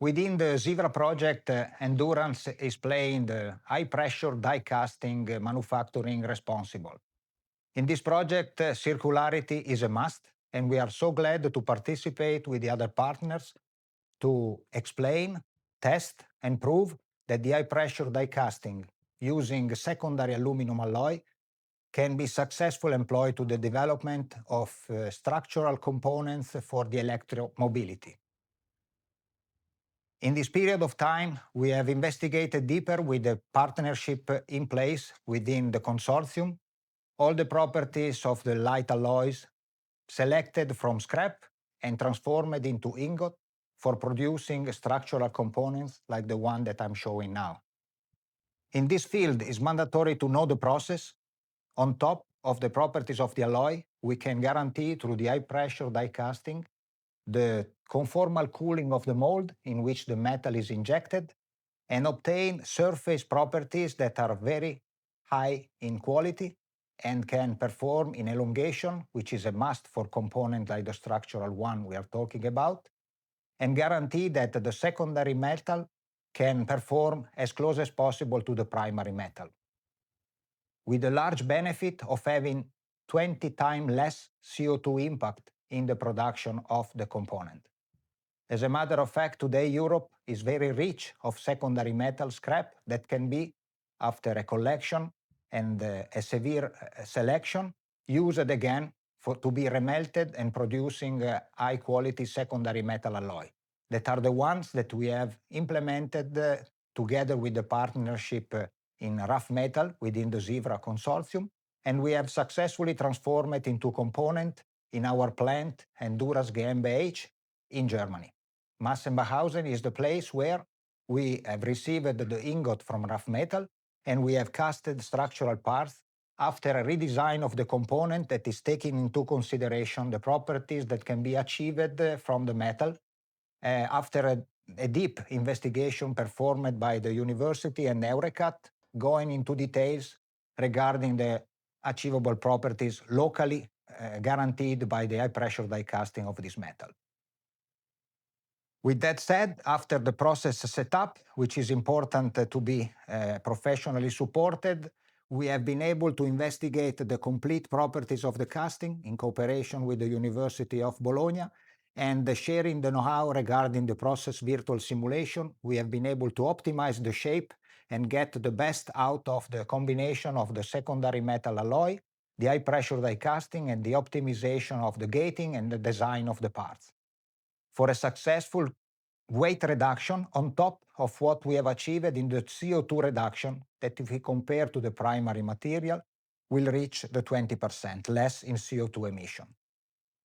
Within the ZEvRA project, Endurance is playing the high-pressure die casting manufacturing responsible. In this project, circularity is a must, and we are so glad to participate with the other partners to explain, test, and prove that the high-pressure die casting using secondary aluminum alloy can be successfully employed to the development of structural components for the electromobility. In this period of time, we have investigated deeper with the partnership in place within the consortium, all the properties of the light alloys selected from scrap and transformed into ingot for producing structural components like the one that I'm showing now. In this field, it's mandatory to know the process. On top of the properties of the alloy, we can guarantee through the high-pressure die casting the conformal cooling of the mold in which the metal is injected and obtain surface properties that are very high in quality and can perform in elongation, which is a must for components like the structural one we are talking about, and guarantee that the secondary metal can perform as close as possible to the primary metal, with the large benefit of having 20 times less CO2 impact in the production of the component. As a matter of fact, today Europe is very rich of secondary metal scrap that can be, after a collection and a severe selection, used again to be remelted and producing high-quality secondary metal alloy. That are the ones that we have implemented together with the partnership in rough metal within the ZEvRA consortium, and we have successfully transformed it into component in our plant Endurance GmbH in Germany. Massenbachhausen is the place where we have received the ingot from rough metal, and we have casted structural parts after a redesign of the component that is taking into consideration the properties that can be achieved from the metal after a deep investigation performed by the university and EURECAT, going into details regarding the achievable properties locally guaranteed by the high-pressure die casting of this metal. With that said, after the process setup, which is important to be professionally supported, we have been able to investigate the complete properties of the casting in cooperation with the University of Bologna, and sharing the know-how regarding the process virtual simulation, we have been able to optimize the shape and get the best out of the combination of the secondary metal alloy, the high-pressure die casting, and the optimization of the gating and the design of the parts, for a successful weight reduction on top of what we have achieved in the CO2 reduction that, if we compare to the primary material, will reach the 20% less in CO2 emission.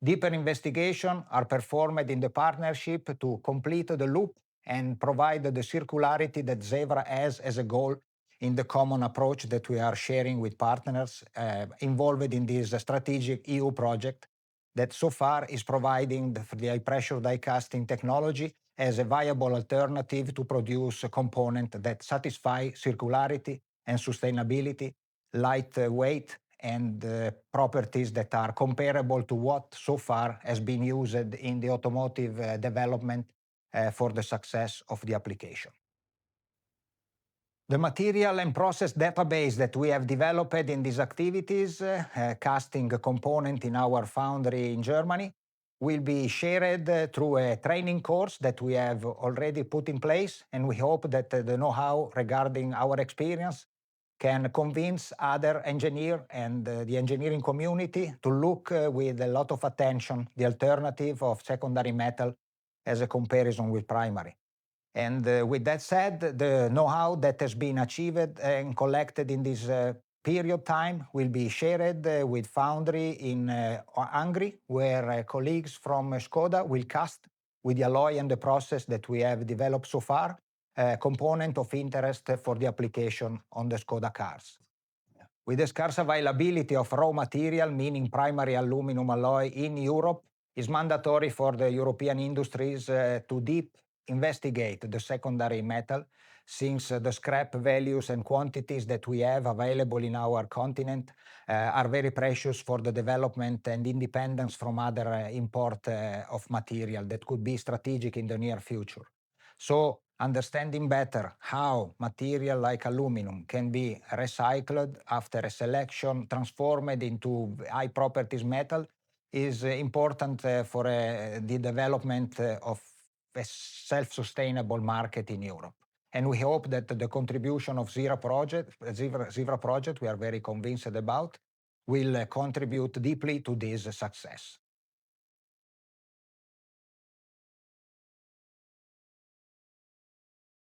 Deeper investigation are performed in the partnership to complete the loop and provide the circularity that ZEvRA has as a goal in the common approach that we are sharing with partners involved in this strategic EU project that so far is providing the high-pressure die casting technology as a viable alternative to produce a component that satisfy circularity and sustainability, lightweight, and properties that are comparable to what so far has been used in the automotive development for the success of the application. The material and process database that we have developed in these activities, casting a component in our foundry in Germany, will be shared through a training course that we have already put in place, and we hope that the know-how regarding our experience can convince other engineers and the engineering community to look with a lot of attention the alternative of secondary metal as a comparison with primary. And with that said, the know-how that has been achieved and collected in this period time will be shared with foundry in Hungary, where colleagues from Skoda will cast with the alloy and the process that we have developed so far, a component of interest for the application on the Skoda cars. With the scarce availability of raw material, meaning primary aluminum alloy in Europe, it's mandatory for the European industries to deep investigate the secondary metal, since the scrap values and quantities that we have available in our continent are very precious for the development and independence from other import of material that could be strategic in the near future. So understanding better how material like aluminum can be recycled after a selection, transformed into high properties metal, is important for the development of a self-sustainable market in Europe. And we hope that the contribution of ZEvRA project, we are very convinced about, will contribute deeply to this success.